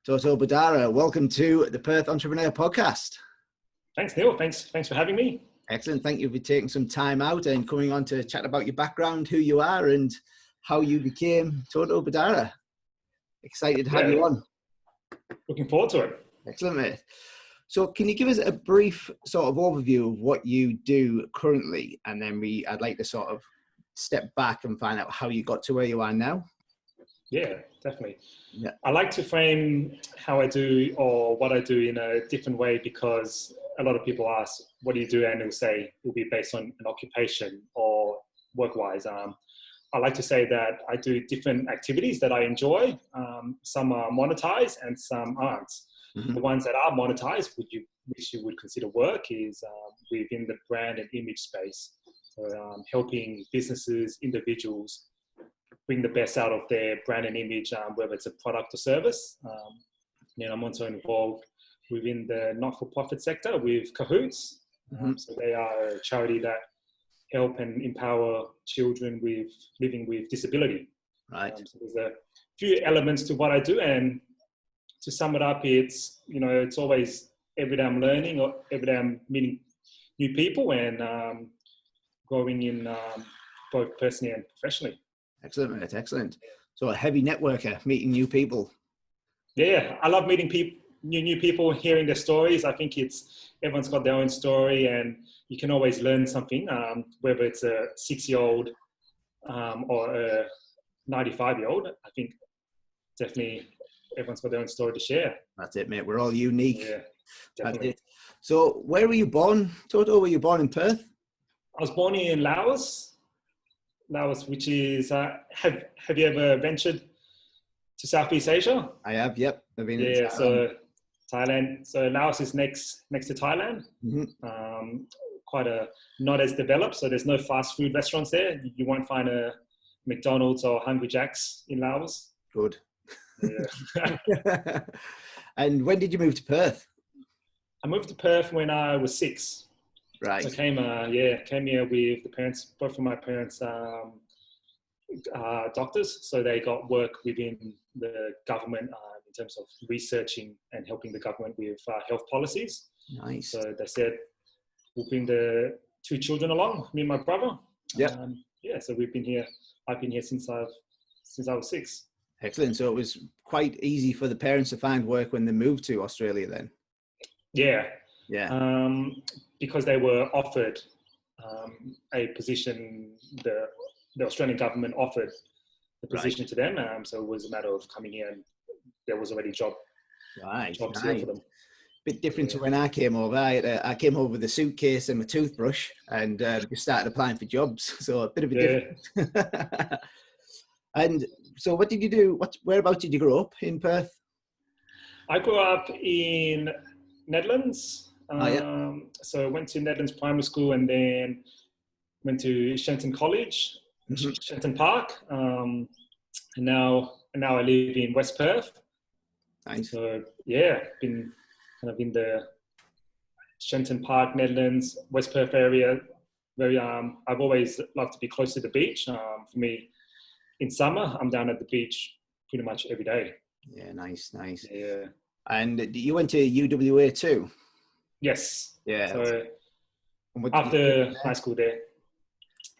Toto Boutdara, welcome to the Perth Entrepreneur Podcast. Thanks, Neil. Thanks for having me. Excellent. Thank you for taking some time out and coming on to chat about your background, who you are, and how you became Toto Boutdara. Excited to have you on. Looking forward to it. Excellent, mate. So can you give us a brief sort of overview of what you do currently? And then I'd like to sort of step back and find out how you got to where you are now. Yeah, definitely. Yeah. I like to frame how I do or what I do in a different way, because a lot of people ask, what do you do? And they'll say it'll be based on an occupation or work-wise. I like to say that I do different activities that I enjoy. Some are monetized and some aren't. Mm-hmm. The ones that are monetized, which you would consider work, is within the brand and image space. So helping businesses, individuals, bring the best out of their brand and image, whether it's a product or service. And I'm also involved within the not-for-profit sector with Cahoots. Mm-hmm. So they are a charity that help and empower children living with disability. Right. So there's a few elements to what I do, and to sum it up, it's always every day I'm learning, or every day I'm meeting new people and growing in both personally and professionally. Excellent, mate. Excellent. So a heavy networker, meeting new people. Yeah, I love meeting new people, hearing their stories. I think everyone's got their own story, and you can always learn something, whether it's a 6-year-old or a 95-year-old. I think definitely everyone's got their own story to share. That's it, mate. We're all unique. Yeah, definitely. That's it. So where were you born, Toto? Were you born in Perth? I was born in Laos, which is, have you ever ventured to Southeast Asia? I have, yep. I've been in Thailand. So Thailand. So Laos is next to Thailand. Mm-hmm. Quite not as developed, so there's no fast food restaurants there. You won't find a McDonald's or Hungry Jack's in Laos. Good. Yeah. And when did you move to Perth? I moved to Perth when I was 6. Right. So I came here with the parents, both of my parents, doctors. So they got work within the government in terms of researching and helping the government with health policies. Nice. So they said, we'll bring the 2 children along, me and my brother. Yeah. So we've been here. I've been here since I was 6. Excellent. So it was quite easy for the parents to find work when they moved to Australia then? Yeah. Yeah. Because they were offered a position, the Australian government offered the position to them. So it was a matter of coming here, and there was already jobs nice. here for them. Bit different to when I came over. I came over with a suitcase and my toothbrush and just started applying for jobs. So a bit of a difference. And so what did you do? Whereabouts did you grow up in Perth? I grew up in Netherlands. So I went to Netherlands Primary School and then went to Shenton College, mm-hmm. Shenton Park. And now I live in West Perth. Nice. So yeah, been kind of in the Shenton Park, Netherlands, West Perth area. I've always loved to be close to the beach. For me, in summer, I'm down at the beach pretty much every day. Yeah, nice. Yeah. And you went to UWA too? Yes. Yeah. So after high school there,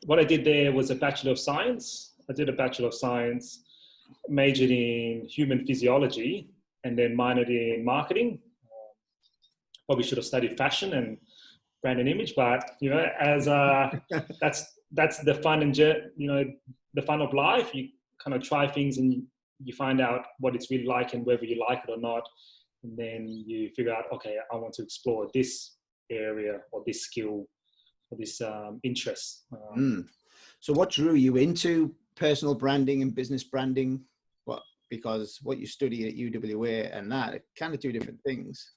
what I did there was a Bachelor of Science. I did a Bachelor of Science, majored in human physiology, and then minored in marketing. Probably should have studied fashion and brand and image, but as that's the fun and the fun of life. You kind of try things and you find out what it's really like and whether you like it or not. And then you figure out, okay, I want to explore this area or this skill or this interest. So what drew you into personal branding and business branding? Because what you study at UWA and that are kind of 2 different things.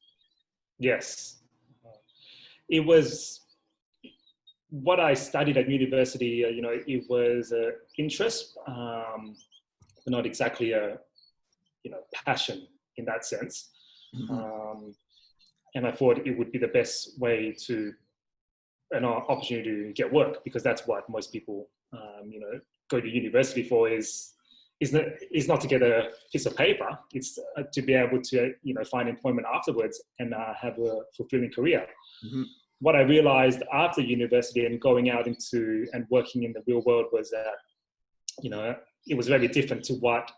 Yes. It was what I studied at university, it was an interest, but not exactly a, passion in that sense. Mm-hmm. And I thought it would be the best way to an opportunity to get work, because that's what most people, go to university for, is is not to get a piece of paper. It's to be able to, find employment afterwards and have a fulfilling career. Mm-hmm. What I realized after university and going out into and working in the real world was that, it was very different to what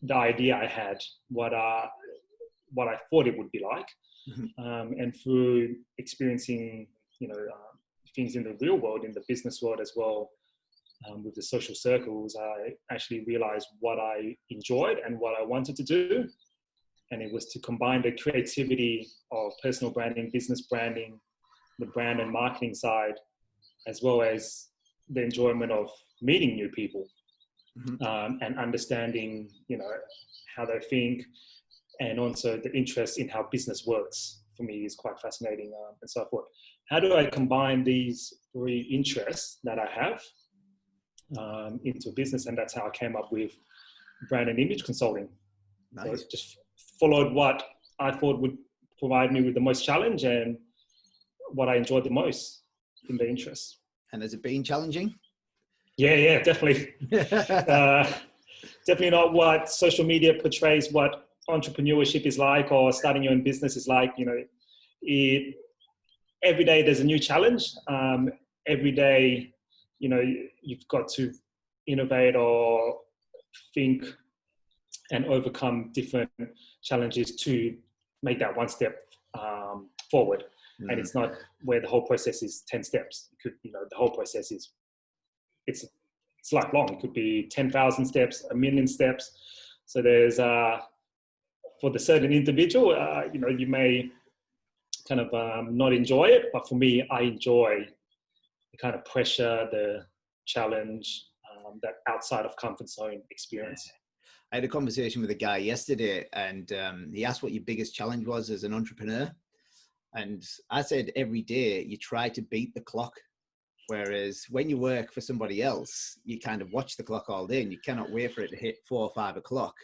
the idea I had, what I thought it would be like. Mm-hmm. And through experiencing, things in the real world, in the business world as well, with the social circles, I actually realized what I enjoyed and what I wanted to do. And it was to combine the creativity of personal branding, business branding, the brand and marketing side, as well as the enjoyment of meeting new people. Mm-hmm. And understanding, how they think, and also the interest in how business works for me is quite fascinating, and so forth. How do I combine these three interests that I have into business? And that's how I came up with brand and image consulting. Nice. So just followed what I thought would provide me with the most challenge and what I enjoyed the most in the interest. And has it been challenging? Yeah, definitely. Definitely not what social media portrays what entrepreneurship is like, or starting your own business is like. Every day there's a new challenge. Every day, you've got to innovate or think and overcome different challenges to make that one step forward. Mm. And it's not where the whole process is 10 steps. It could, the whole process is, it's lifelong. It could be 10,000 steps, 1,000,000 steps. So there's, for the certain individual, you may kind of not enjoy it, but for me, I enjoy the kind of pressure, the challenge, that outside of comfort zone experience. I had a conversation with a guy yesterday, and he asked what your biggest challenge was as an entrepreneur. And I said, every day you try to beat the clock. Whereas when you work for somebody else, you kind of watch the clock all day and you cannot wait for it to hit 4 or 5 o'clock.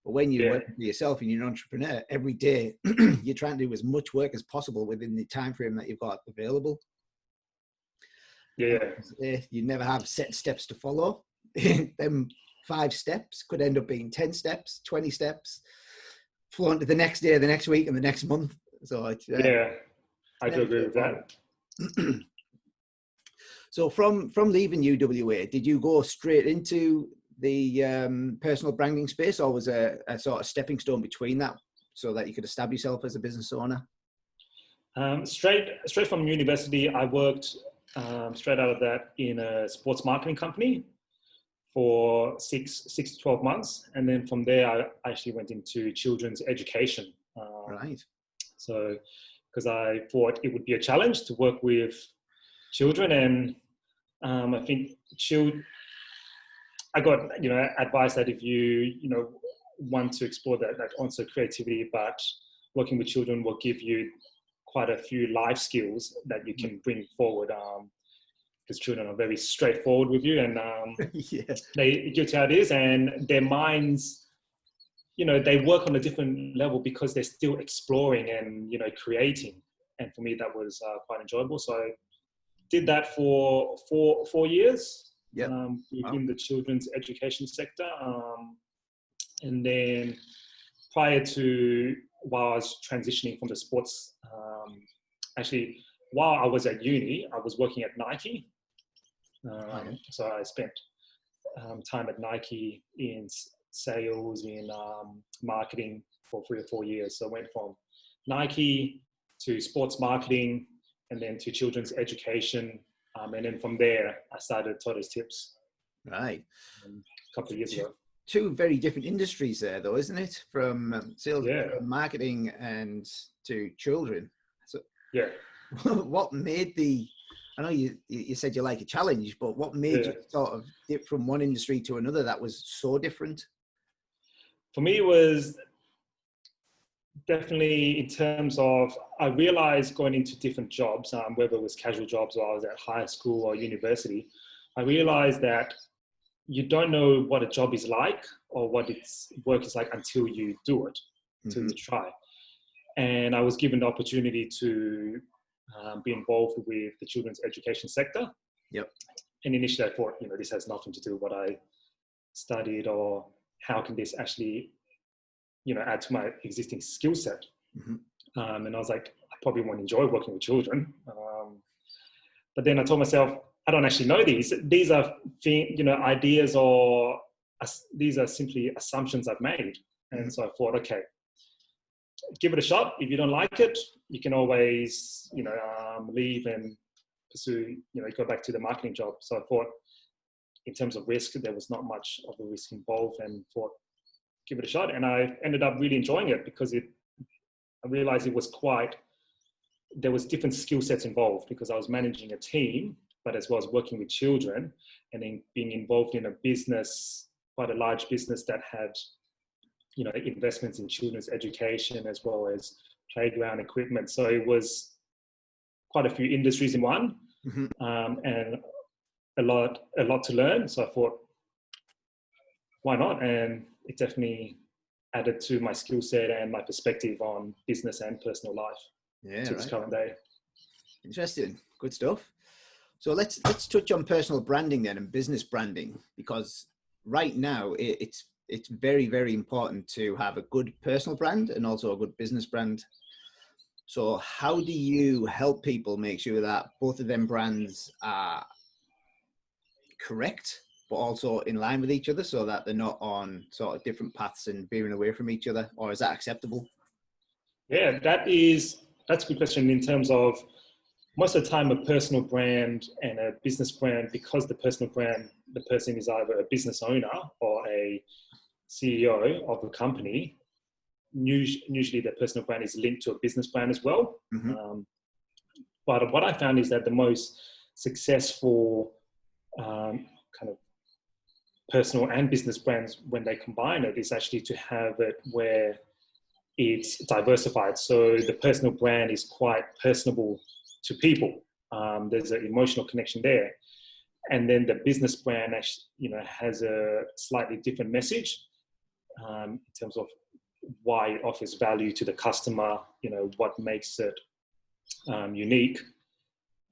But when you work for yourself and you're an entrepreneur, every day you're trying to do as much work as possible within the time frame that you've got available. Yeah. You never have set steps to follow. Them 5 steps could end up being 10 steps, 20 steps, flown to the next day, the next week, and the next month. So I do agree with that. So from leaving UWA, did you go straight into the personal branding space, or was a sort of stepping stone between that so that you could establish yourself as a business owner? Straight from university, I worked straight out of that in a sports marketing company for 6 to 12 months. And then from there, I actually went into children's education. Right. So, because I thought it would be a challenge to work with children, and I think I got advice that if you want to explore that also creativity, but working with children will give you quite a few life skills that you can bring forward, because children are very straightforward with you, and they give you ideas, and their minds, they work on a different level because they're still exploring and creating. And for me, that was quite enjoyable. So I did that for 4 years within the children's education sector. And then prior to, while I was transitioning from the sports, actually, while I was at uni, I was working at Nike. So I spent time at Nike in sales, in marketing for 3 or 4 years. So I went from Nike to sports marketing, and then to children's education. And then from there, I started Totostips. Right. A couple of years ago. 2 very different industries there, though, isn't it? From sales, from marketing, and to children. So, what made I know you said you like a challenge, but what made you sort of dip from one industry to another that was so different? For me, it was definitely in terms of, I realized going into different jobs, whether it was casual jobs or I was at high school or university, I realized that you don't know what a job is like or what its work is like until you do it, until you try. And I was given the opportunity to be involved with the children's education sector. Yep. And initially I thought, this has nothing to do with what I studied or how can this actually, add to my existing skill set? And I was like, I probably won't enjoy working with children. But then I told myself, I don't actually know these. These are, ideas, or these are simply assumptions I've made. And so I thought, okay, give it a shot. If you don't like it, you can always, leave and pursue, go back to the marketing job. So I thought, in terms of risk, there was not much of a risk involved, and thought, give it a shot. And I ended up really enjoying it, because I realized there was different skill sets involved, because I was managing a team, but as well as working with children, and then being involved in a business, quite a large business that had, investments in children's education as well as playground equipment. So it was quite a few industries in one, and a lot to learn. So I thought, why not? And it definitely added to my skill set and my perspective on business and personal life to this current day. Interesting. Good stuff. So let's touch on personal branding then, and business branding, because right now it's very, very important to have a good personal brand and also a good business brand. So how do you help people make sure that both of them brands are correct, but also in line with each other, so that they're not on sort of different paths and veering away from each other? Or is that acceptable? Yeah, that's a good question. In terms of, most of the time, a personal brand and a business brand, because the personal brand, the person is either a business owner or a CEO of a company, usually the personal brand is linked to a business brand as well. But what I found is that the most successful kind of personal and business brands, when they combine it, is actually to have it where it's diversified. So the personal brand is quite personable to people. There's an emotional connection there. And then the business brand actually, has a slightly different message in terms of why it offers value to the customer, what makes it unique.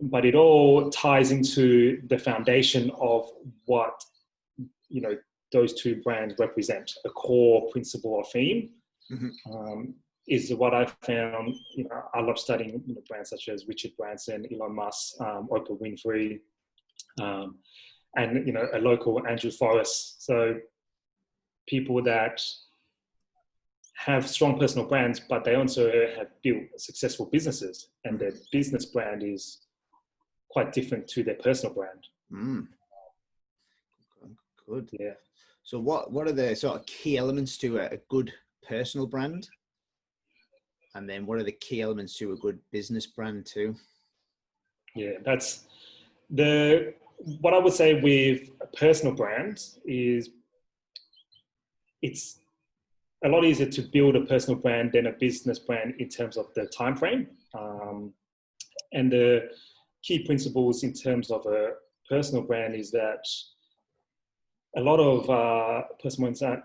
But it all ties into the foundation of what, those two brands represent. A core principle or theme is what I found. I love studying brands such as Richard Branson, Elon Musk, Oprah Winfrey, and a local Andrew Forrest. So people that have strong personal brands, but they also have built successful businesses, and their business brand is quite different to their personal brand. Good. Yeah. So what are the sort of key elements to a good personal brand? And then what are the key elements to a good business brand too? Yeah, that's what I would say with a personal brand is, it's a lot easier to build a personal brand than a business brand in terms of the time frame. And the key principles in terms of a personal brand is that a lot of personal brands,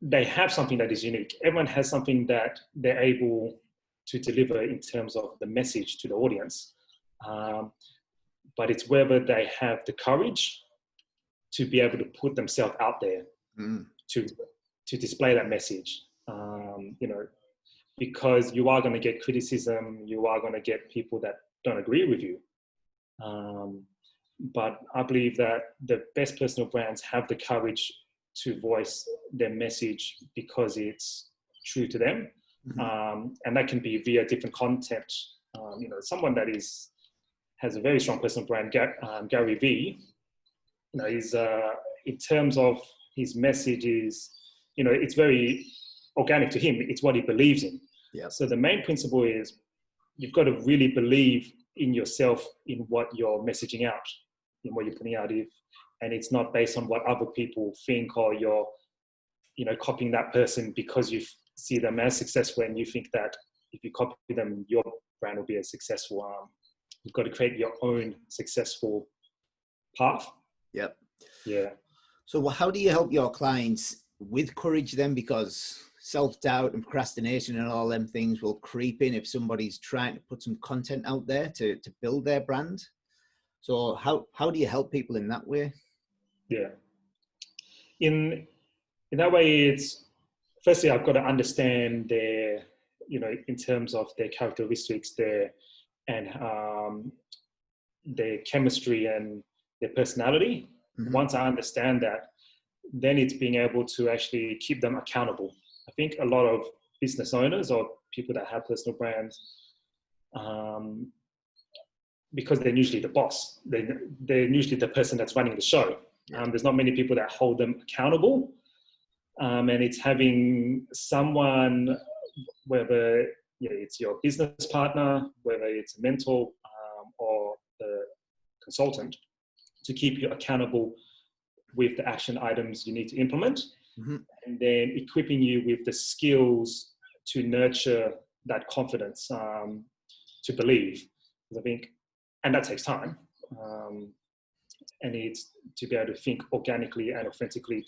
they have something that is unique. Everyone has something that they're able to deliver in terms of the message to the audience. But it's whether they have the courage to be able to put themselves out there to display that message. Because you are going to get criticism, you are going to get people that don't agree with you. But I believe that the best personal brands have the courage to voice their message because it's true to them. And that can be via different content. Someone that has a very strong personal brand, Gary Vee, is in terms of his message is, it's very organic to him. It's what he believes in. Yeah. So the main principle is you've got to really believe in yourself, in what you're messaging out, in what you're putting out. And it's not based on what other people think, or you're, copying that person because you see them as successful and you think that if you copy them, your brand will be as successful. You've got to create your own successful path. Yep. Yeah. So how do you help your clients with courage then? Because self-doubt and procrastination and all them things will creep in if somebody's trying to put some content out there to build their brand. So how do you help people in that way? Yeah. In in that way, it's firstly, I've got to understand their, in terms of their characteristics, and their chemistry and their personality. Mm-hmm. Once I understand that, then it's being able to actually keep them accountable. I think a lot of business owners or people that have personal brands, because they're usually the boss, they're usually the person that's running the show. Yeah. There's not many people that hold them accountable. And it's having someone, whether it's your business partner, whether it's a mentor or the consultant, to keep you accountable with the action items you need to implement, mm-hmm. and then equipping you with the skills to nurture that confidence, to believe. Because I think, and that takes time, and it's to be able to think organically and authentically.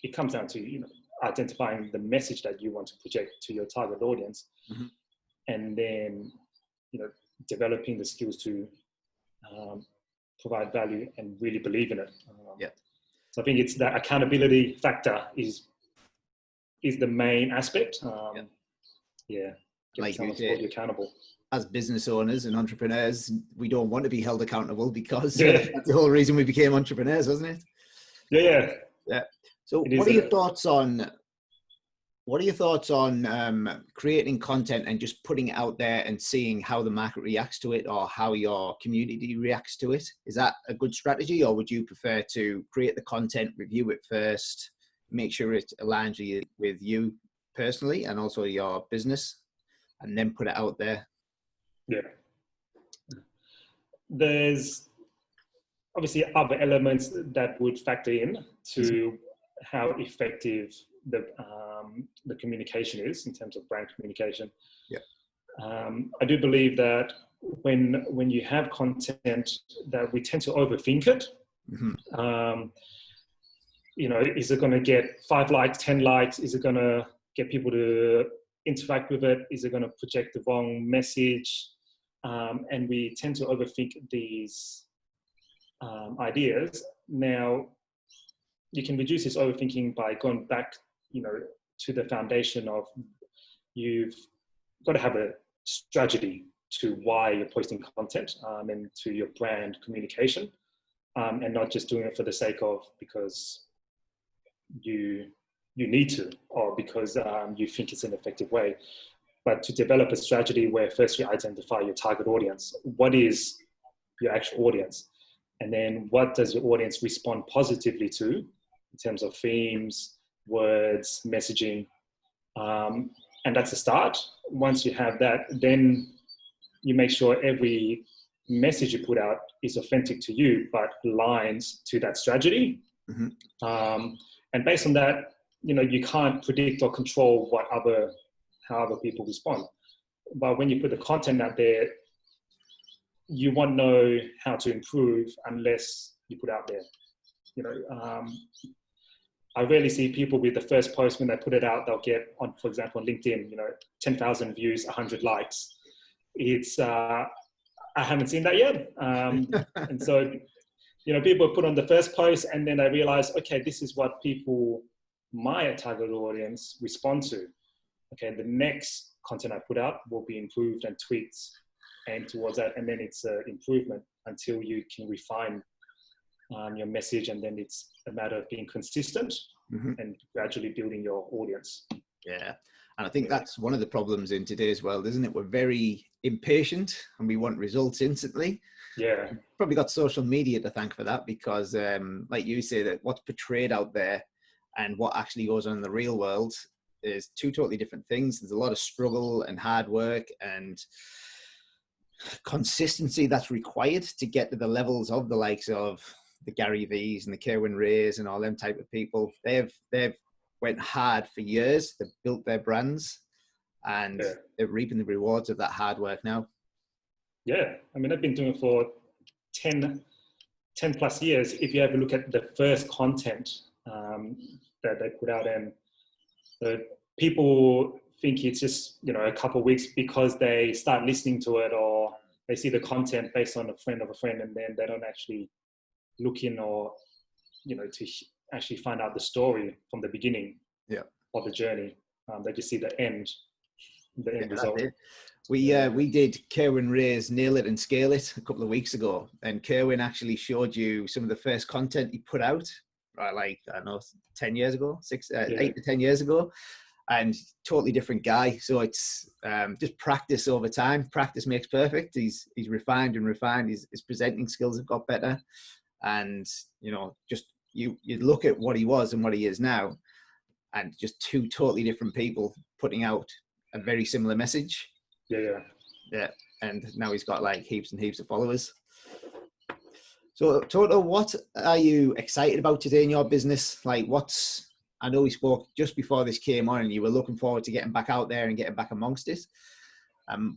It comes down to identifying the message that you want to project to your target audience, mm-hmm. and then developing the skills to provide value and really believe in it. So I think it's that accountability factor is the main aspect. Like you say, accountable. As business owners and entrepreneurs, we don't want to be held accountable, because that's the whole reason we became entrepreneurs, wasn't it? Yeah. So what are your thoughts on creating content and just putting it out there and seeing how the market reacts to it, or how your community reacts to it? Is that a good strategy, or would you prefer to create the content, review it first, make sure it aligns with you personally and also your business, and then put it out there? Yeah. There's obviously other elements that would factor in to how effective the communication is in terms of brand communication. Yeah. I do believe that when you have content, that we tend to overthink it. Mm-hmm. Is it going to get 5 likes, 10 likes? Is it going to get people to interact with it? Is it going to project the wrong message? And we tend to overthink these ideas. Now, you can reduce this overthinking by going back, to the foundation of, you've got to have a strategy to why you're posting content, and to your brand communication, and not just doing it for the sake of because you need to, or because you think it's an effective way, but to develop a strategy where first you identify your target audience. What is your actual audience? And then what does your audience respond positively to in terms of themes, words, messaging? And that's a start. Once you have that, then you make sure every message you put out is authentic to you, but aligns to that strategy. Mm-hmm. And based on that, you can't predict or control how other people respond. But when you put the content out there, you won't know how to improve unless you put out there. I rarely see people with the first post, when they put it out, they'll get on, for example, on LinkedIn, 10,000 views, 100 likes. It's, I haven't seen that yet. And so, people put on the first post and then they realize, okay, this is what my target audience respond to. Okay, the next content I put out will be improved and tweaked aimed towards that. And then it's an improvement until you can refine your message, and then it's a matter of being consistent, mm-hmm. and gradually building your audience. Yeah, and I think that's one of the problems in today's world, isn't it? We're very impatient and we want results instantly. Yeah, we've probably got social media to thank for that, because like you say, that what's portrayed out there and what actually goes on in the real world is two totally different things. There's a lot of struggle and hard work and consistency that's required to get to the levels of the likes of the Gary V's and the Kerwin Rays and all them type of people. They've went hard for years. They've built their brands, and they're reaping the rewards of that hard work now. Yeah, I mean, they've been doing it for 10 plus years. If you have a look at the first content that they put out, and people think it's just a couple of weeks because they start listening to it, or they see the content based on a friend of a friend, and then they don't actually look in or to actually find out the story from the beginning of the journey. They just see the end result. We did Kerwin Ray's Nail It and Scale It a couple of weeks ago, and Kerwin actually showed you some of the first content he put out, like, I don't know, 10 years ago, 8 to 10 years ago, and totally different guy. So it's just practice over time. Practice makes perfect. He's refined and refined. His presenting skills have got better, and just you look at what he was and what he is now, and just two totally different people putting out a very similar message. Yeah. And now he's got like heaps and heaps of followers. So Toto, what are you excited about today in your business? Like, I know we spoke just before this came on and you were looking forward to getting back out there and getting back amongst it.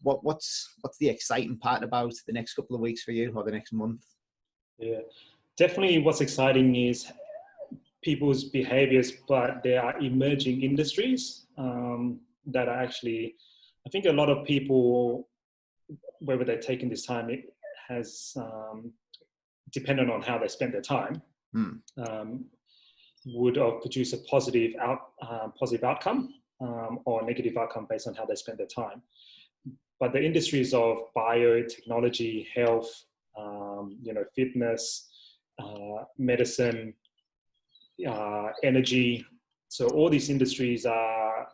What's the exciting part about the next couple of weeks for you, or the next month? Yeah, definitely what's exciting is people's behaviors, but there are emerging industries that are actually, I think a lot of people, whether they're taking this time, it has dependent on how they spend their time, would produce a positive outcome or negative outcome based on how they spend their time. But the industries of biotechnology, health, fitness, medicine, energy. So all these industries are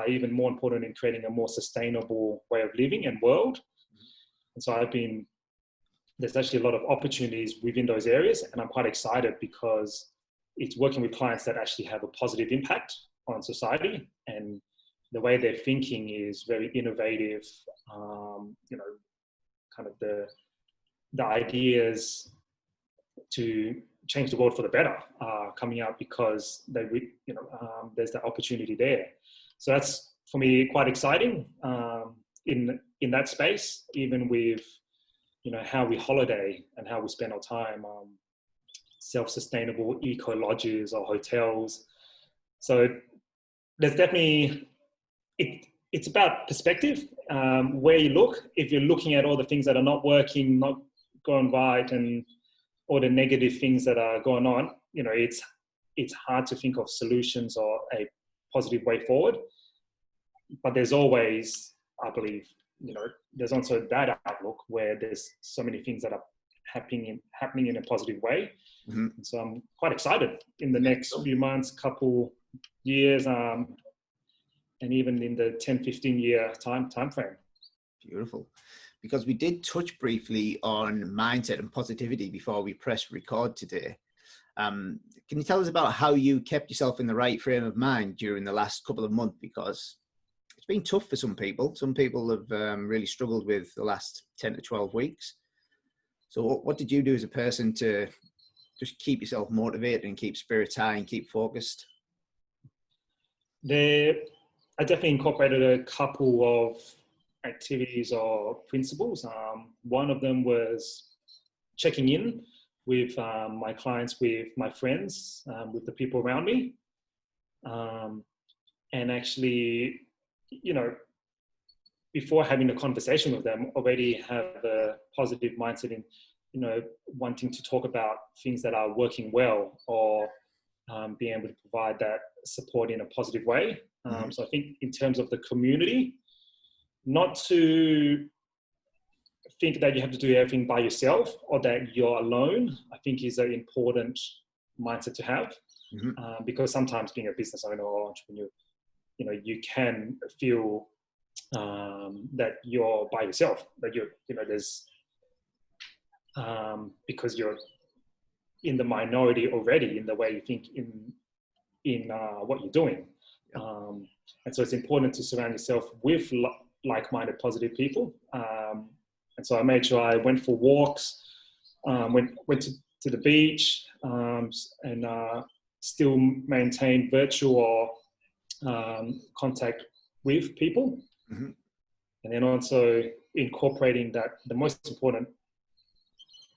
even more important in creating a more sustainable way of living and world. And so there's actually a lot of opportunities within those areas, and I'm quite excited because it's working with clients that actually have a positive impact on society, and the way they're thinking is very innovative. Kind of the ideas to change the world for the better are coming out because there's that opportunity there. So that's, for me, quite exciting in that space, even with how we holiday and how we spend our time, self-sustainable eco lodges or hotels. So there's definitely, it's about perspective, where you look. If you're looking at all the things that are not working, not going right, and all the negative things that are going on, it's hard to think of solutions or a positive way forward. But there's always, I believe, there's also that outlook where there's so many things that are happening in a positive way. Mm-hmm. So I'm quite excited in the next few months, couple years, and even in the 10, 15 year time frame. Beautiful. Because we did touch briefly on mindset and positivity before we pressed record today. Can you tell us about how you kept yourself in the right frame of mind during the last couple of months? Because it's been tough for some people. Some people have really struggled with the last 10 to 12 weeks. So what did you do as a person to just keep yourself motivated and keep spirits high and keep focused? I definitely incorporated a couple of activities or principles. One of them was checking in with my clients, with my friends, with the people around me. And actually, before having a conversation with them, already have a positive mindset in, wanting to talk about things that are working well, or being able to provide that support in a positive way. So I think in terms of the community, not to think that you have to do everything by yourself or that you're alone, I think is an important mindset to have. Because sometimes being a business owner or entrepreneur, you can feel that you're by yourself, that there's because you're in the minority already in the way you think in what you're doing. And so it's important to surround yourself with like-minded, positive people. And so I made sure I went for walks, went to the beach, and still maintain virtual or contact with people. And then also incorporating that the most important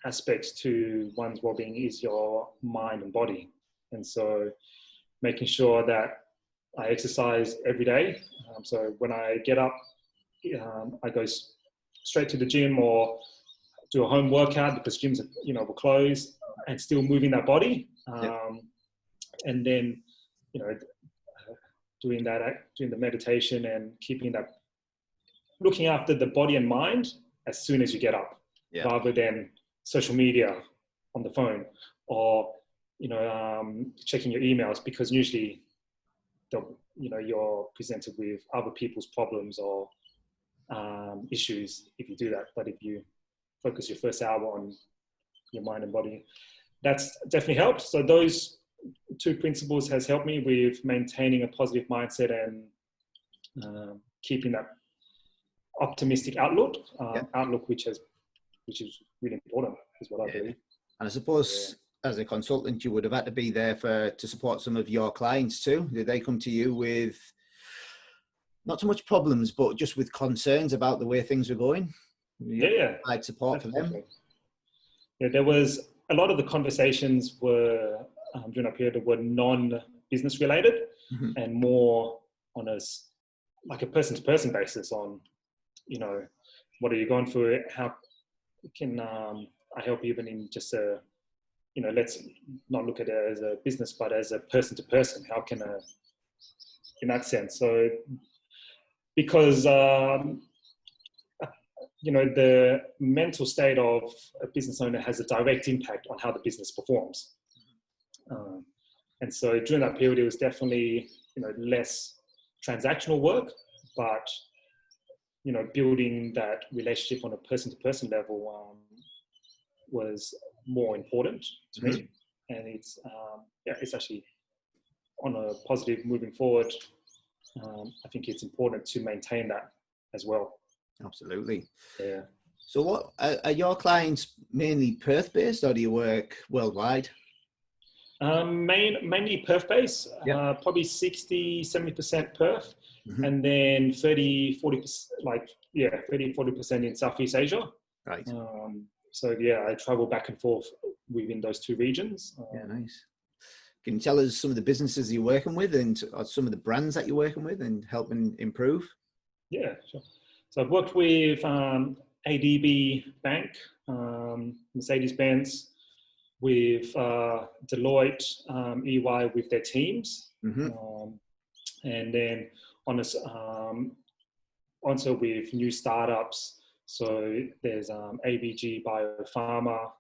aspects to one's well-being is your mind and body. And so making sure that I exercise every day. So when I get up, I go straight to the gym or do a home workout because gyms were closed, and still moving that body. And then, you know, doing the meditation and keeping that, looking after the body and mind as soon as you get up, rather than social media on the phone, or, you know, checking your emails, because usually you're presented with other people's problems or issues if you do that. But if you focus your first hour on your mind and body, that's definitely helped. So those two principles has helped me with maintaining a positive mindset and keeping that optimistic outlook, which is really important, is what I believe. And I suppose as a consultant, you would have had to be there to support some of your clients too. Did they come to you with not so much problems, but just with concerns about the way things were going? Provide support for them. Yeah, there was a lot of the conversations were during that period were non-business related, and more on a person-to-person basis on, you know, what are you going through? How can I help you, even in just a, you know, let's not look at it as a business, but as a person-to-person. How can in that sense? So because you know, the mental state of a business owner has a direct impact on how the business performs. And so during that period, it was definitely, you know, less transactional work, but, you know, building that relationship on a person-to-person level was more important to me. And it's actually on a positive moving forward. I think it's important to maintain that as well. Absolutely. Yeah. So what are your clients mainly Perth based, or do you work worldwide? Mainly Perth based, probably 60-70% Perth, and then 30-40%, 30-40% in Southeast Asia. Right. So yeah, I travel back and forth within those two regions. Nice. Can you tell us some of the businesses you're working with, and some of the brands that you're working with and helping improve? Yeah, sure. So I've worked with ADB Bank, Mercedes-Benz, with Deloitte, EY with their teams, and then also with new startups. So there's ABG Biopharma,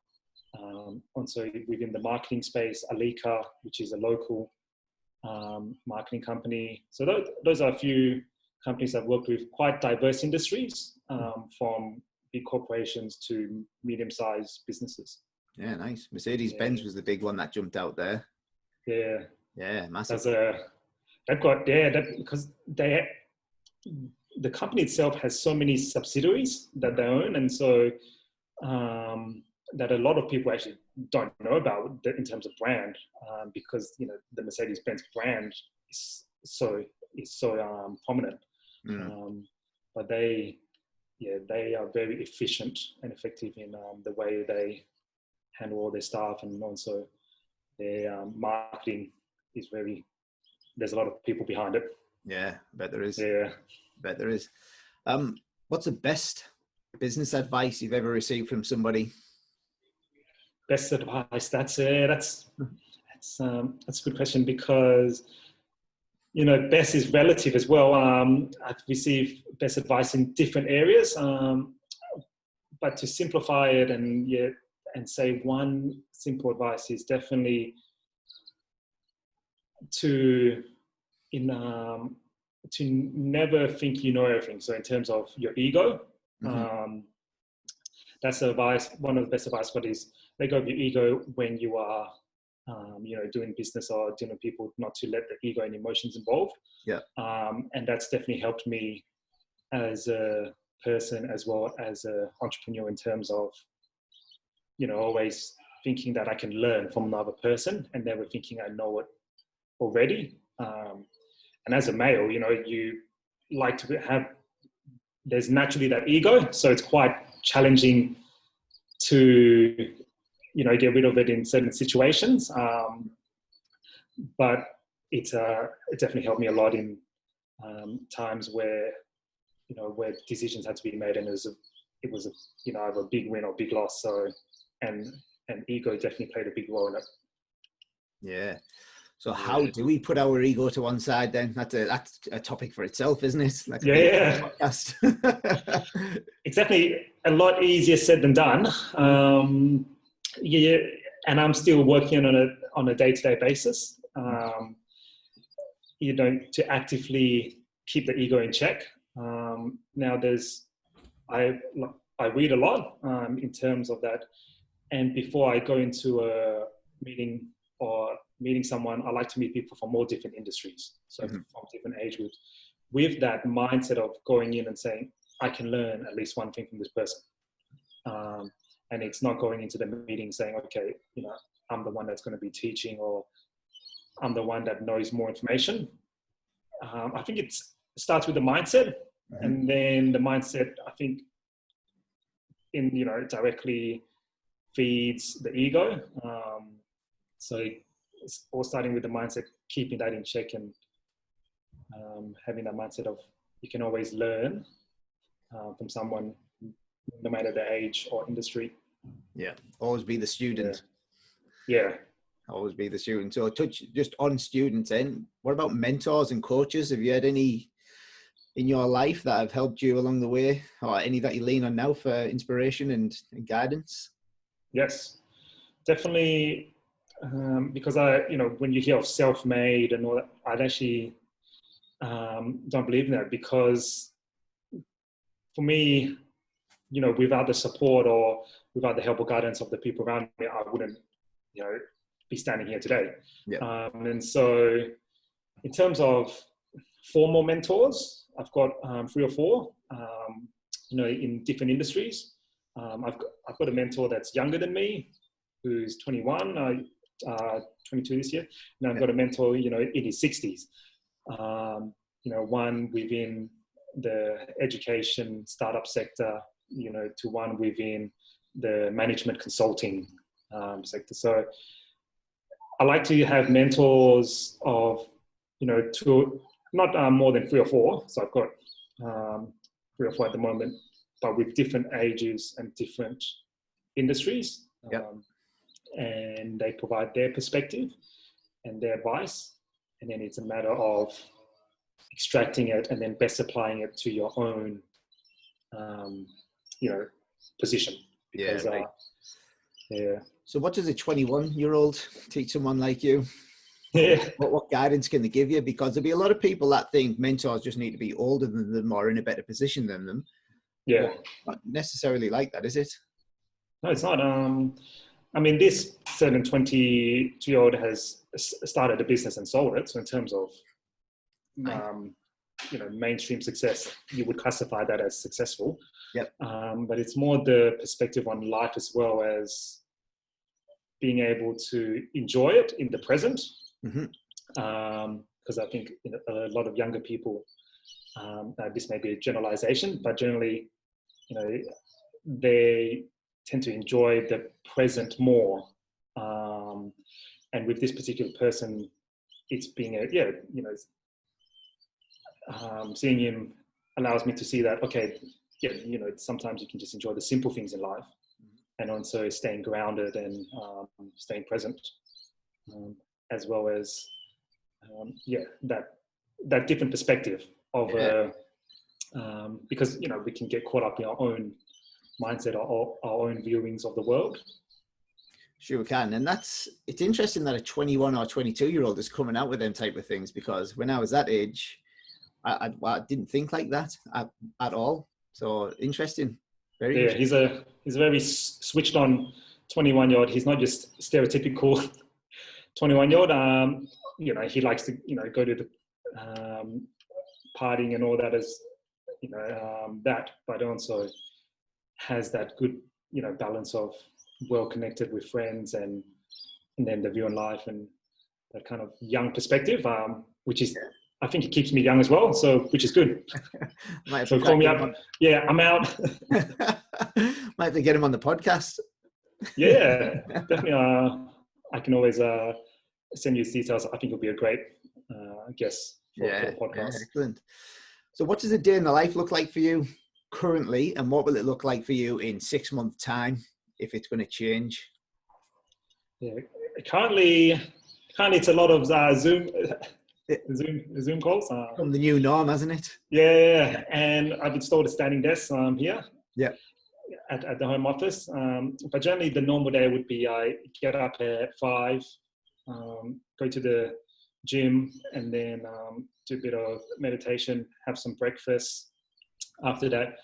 also within the marketing space, Alika, which is a local marketing company. So those are a few companies I've worked with, quite diverse industries, from big corporations to medium-sized businesses. Yeah, nice. Mercedes-Benz was the big one that jumped out there. Yeah, massive. They've got because the company itself has so many subsidiaries that they own, and so that a lot of people actually don't know about in terms of brand, because, you know, the Mercedes-Benz brand is so prominent. But they are very efficient and effective in the way they handle all their staff, and also their marketing is there's a lot of people behind it. Yeah, I bet there is. Yeah. I bet there is. What's the best business advice you've ever received from somebody? Best advice, that's a good question, because, you know, best is relative as well. I've received best advice in different areas, but to simplify it and say one simple advice is definitely to never think you know everything. So in terms of your ego, that's advice. One of the best advice, but is let go of your ego when you are, you know, doing business or dealing with people, not to let the ego and emotions involved. Yeah. And that's definitely helped me as a person as well as an entrepreneur, in terms of, you know, always thinking that I can learn from another person and never thinking I know it already. And as a male, you know, you like to there's naturally that ego. So it's quite challenging to, you know, get rid of it in certain situations. But it definitely helped me a lot in times where, you know, where decisions had to be made, and it was you know, either a big win or big loss. So, and ego definitely played a big role in it. Yeah. So how do we put our ego to one side then? That's a topic for itself, isn't it? Like yeah. podcast. It's definitely a lot easier said than done. Yeah, and I'm still working on a day-to-day basis. To actively keep the ego in check. Now I read a lot in terms of that, and before I go into a meeting or meeting someone, I like to meet people from all different industries, so from different age groups, with that mindset of going in and saying, I can learn at least one thing from this person. And it's not going into the meeting saying, okay, I'm the one that's going to be teaching, or I'm the one that knows more information. I think it starts with the mindset, and then the mindset, I think, directly feeds the ego. So it's all starting with the mindset, keeping that in check, and having that mindset of you can always learn from someone, no matter the age or industry. Yeah, always be the student. Yeah. Always be the student. So touch just on students then, what about mentors and coaches? Have you had any in your life that have helped you along the way, or any that you lean on now for inspiration and guidance? Yes, definitely. Because when you hear of self-made and all that, I'd actually don't believe in that, because for me, without the support or without the help or guidance of the people around me, I wouldn't, be standing here today. Yeah. And so in terms of formal mentors, I've got 3 or 4, in different industries. I've got a mentor that's younger than me, who's 21, 22 this year. And I've got a mentor, in his 60s. One within the education startup sector, to one within the management consulting sector. So I like to have mentors of, not more than 3 or 4. So I've got 3 or 4 at the moment, but with different ages and different industries. Yep. And they provide their perspective and their advice. And then it's a matter of extracting it and then best applying it to your own, position. Because, yeah. So what does a 21-year-old teach someone like you? Yeah. What guidance can they give you? Because there'll be a lot of people that think mentors just need to be older than them or in a better position than them. Yeah. Not necessarily like that, is it? No, it's not. This certain 22-year-old has started a business and sold it. So in terms of, mainstream success, you would classify that as successful. Yep. But it's more the perspective on life, as well as being able to enjoy it in the present. Because I think a lot of younger people, this may be a generalization, but generally, they tend to enjoy the present more. And with this particular person, it's being seeing him allows me to see that, okay, sometimes you can just enjoy the simple things in life, and also staying grounded and staying present, as well as that different perspective of because we can get caught up in our own mindset or our own viewings of the world. Sure we can. And it's interesting that a 21 or 22-year-old is coming out with them type of things, because when I was that age, I didn't think like that at all. So interesting. Very interesting. He's a very switched on 21-year-old. He's not just stereotypical 21-year-old. He likes to go to the partying and all that, as that, but also has that good balance of well connected with friends, and then the view on life and that kind of young perspective, which is, I think it keeps me young as well, so which is good. So call me up. Yeah, I'm out. Might have to get him on the podcast. Yeah, definitely. I can always send you his details. I think it'll be a great guest for the podcast. Yeah, excellent. So what does a day in the life look like for you currently, and what will it look like for you in 6 months' time, if it's going to change? Yeah, currently, Currently, it's a lot of Zoom calls. From the new norm, hasn't it? Yeah, and I've installed a standing desk here. Yeah. At the home office. But generally, the normal day would be I get up at 5, go to the gym, and then do a bit of meditation, have some breakfast. After that,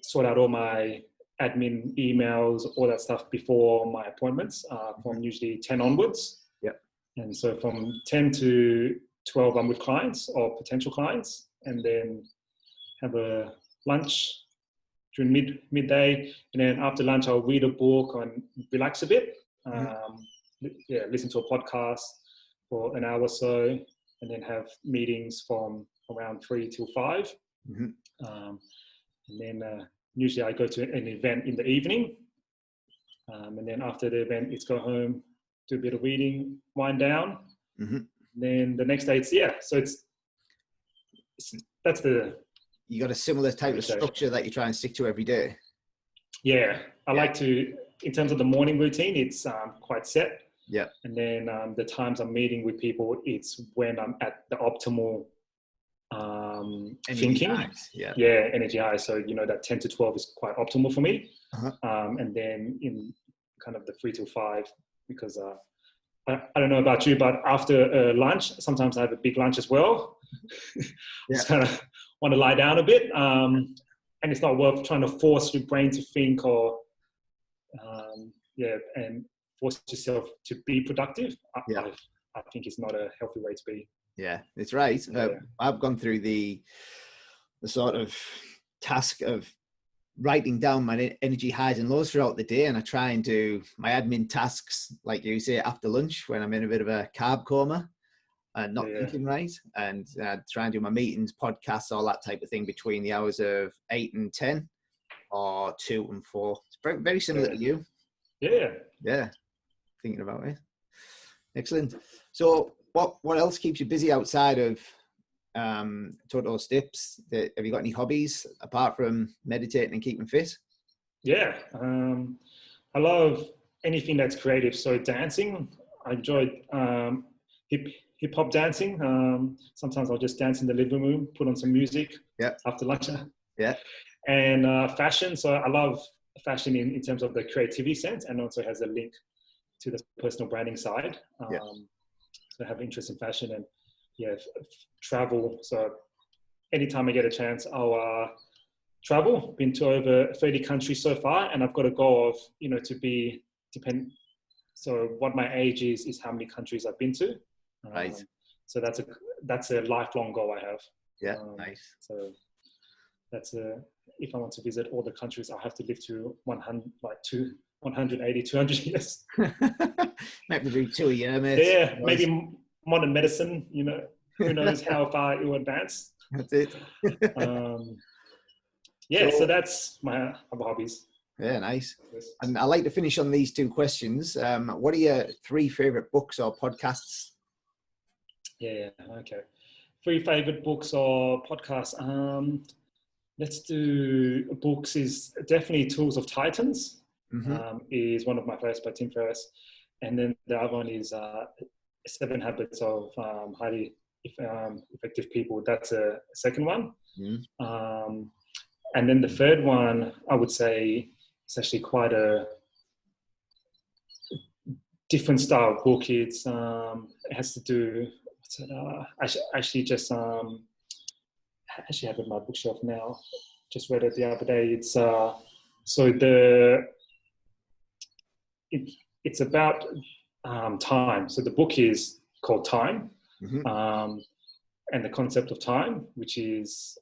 sort out all my admin emails, all that stuff before my appointments from usually 10 onwards. Yeah. And so from 10 to 12, I'm with clients or potential clients, and then have a lunch during midday. And then after lunch, I'll read a book and relax a bit. Listen to a podcast for an hour or so, and then have meetings from around 3 till 5. And then usually I go to an event in the evening. And then after the event, it's go home, do a bit of reading, wind down. Then the next day, that's the... You got a similar type of structure that you try and stick to every day? Yeah, I like to, in terms of the morning routine, it's quite set. Yeah. And then the times I'm meeting with people, it's when I'm at the optimal thinking. Yeah, energy high. So, that 10 to 12 is quite optimal for me. And then in kind of the 3 till 5, because I don't know about you, but after lunch, sometimes I have a big lunch as well. Just kind of want to lie down a bit. And it's not worth trying to force your brain to think or, and force yourself to be productive. I think it's not a healthy way to be. Yeah, it's right. I've gone through the sort of task of writing down my energy highs and lows throughout the day, and I try and do my admin tasks, like you say, after lunch when I'm in a bit of a carb coma and not thinking right, and try and do my meetings, podcasts, all that type of thing between the hours of 8 and 10 or 2 and 4. It's very, very similar to you. Yeah, thinking about it. Excellent. So what else keeps you busy outside of Totostips? Have you got any hobbies apart from meditating and keeping fit? I love anything that's creative. So dancing, I enjoy hip hop dancing. Sometimes I'll just dance in the living room, put on some music after lunch. And fashion. So I love fashion in terms of the creativity sense, and also has a link to the personal branding side. So I have interest in fashion and travel. So anytime I get a chance, I'll travel. Been to over 30 countries so far, and I've got a goal of, to be so what my age is how many countries I've been to. Right. So that's a lifelong goal I have. Yeah, nice. So that's if I want to visit all the countries, I'll have to live to 180, 200 years. Maybe do 2 a year, mate. Yeah, maybe modern medicine, who knows how far it will advance. That's it. So that's my other hobbies. Yeah, nice. And I like to finish on these 2 questions. What are your 3 favorite books or podcasts? Okay. 3 favorite books or podcasts. Let's do books. Is definitely Tools of Titans. Is one of my favorites by Tim Ferriss, and then the other one is 7 Habits of Highly Effective People. That's a second one. And then the third one, I would say, it's actually quite a different style book. It has to do. I actually just actually have it in my bookshelf now. Just read it the other day. It's it's about time. So the book is called Time, and the concept of time, which is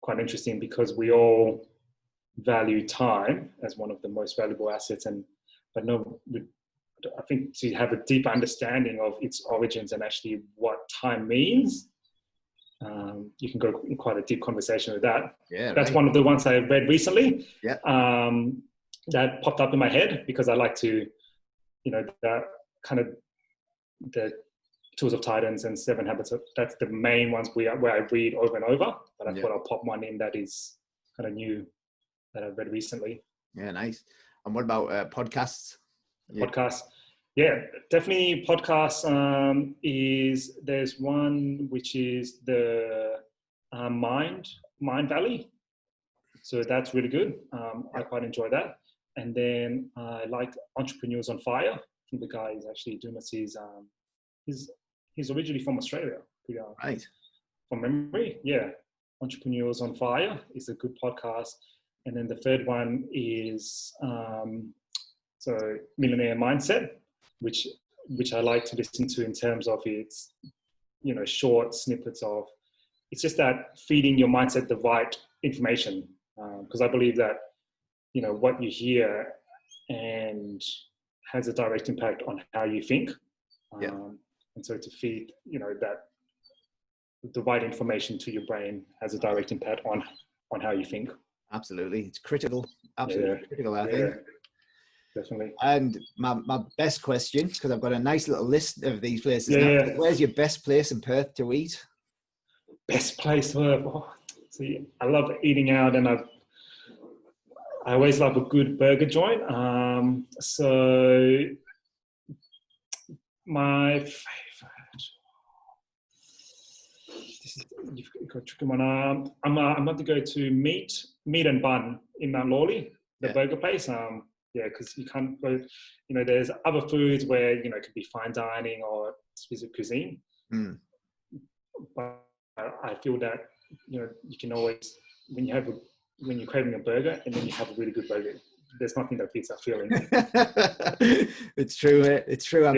quite interesting because we all value time as one of the most valuable assets, I think to have a deeper understanding of its origins and actually what time means, you can go in quite a deep conversation with that. That's one of the ones I read recently. That popped up in my head because I like to, that kind of the Tools of Titans and 7 Habits. That's the main ones where I read over and over. But I thought I'll pop one in that is kind of new that I read recently. Yeah, nice. And what about podcasts? Podcasts. Yeah, definitely podcasts. There's one which is the Mind Valley. So that's really good. I quite enjoy that. And then I like Entrepreneurs on Fire. I think the guy is actually doing this. He's originally from Australia. Right. From memory, yeah. Entrepreneurs on Fire is a good podcast. And then the third one is Millionaire Mindset, which I like to listen to in terms of its, short snippets of, it's just that feeding your mindset the right information. Because I believe that, what you hear and has a direct impact on how you think. And so to feed, that the right information to your brain has a direct impact on how you think. Absolutely. It's critical. Absolutely critical, I think. Definitely. And my best question, because I've got a nice little list of these places now. Where's your best place in Perth to eat? Best place see, I love eating out, and I always love a good burger joint. So my favorite, you've got a tricky one. I'm about to go to Meat and Bun in Mount Lawley, the burger place. Because you can't go, there's other foods where, it could be fine dining or specific cuisine. But I feel that, you can always, when you're craving a burger and then you have a really good burger, there's nothing that beats that feeling. It's true. It's true. I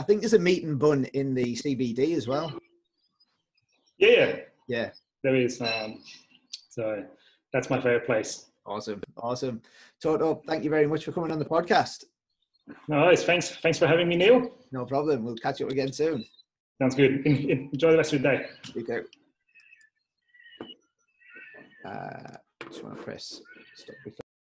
think there's a Meat and Bun in the CBD as well. Yeah. There is. So that's my favorite place. Awesome. Toto, thank you very much for coming on the podcast. No worries. Thanks for having me, Neil. No problem. We'll catch up again soon. Sounds good. Enjoy the rest of your day. You too. Just want to press stop.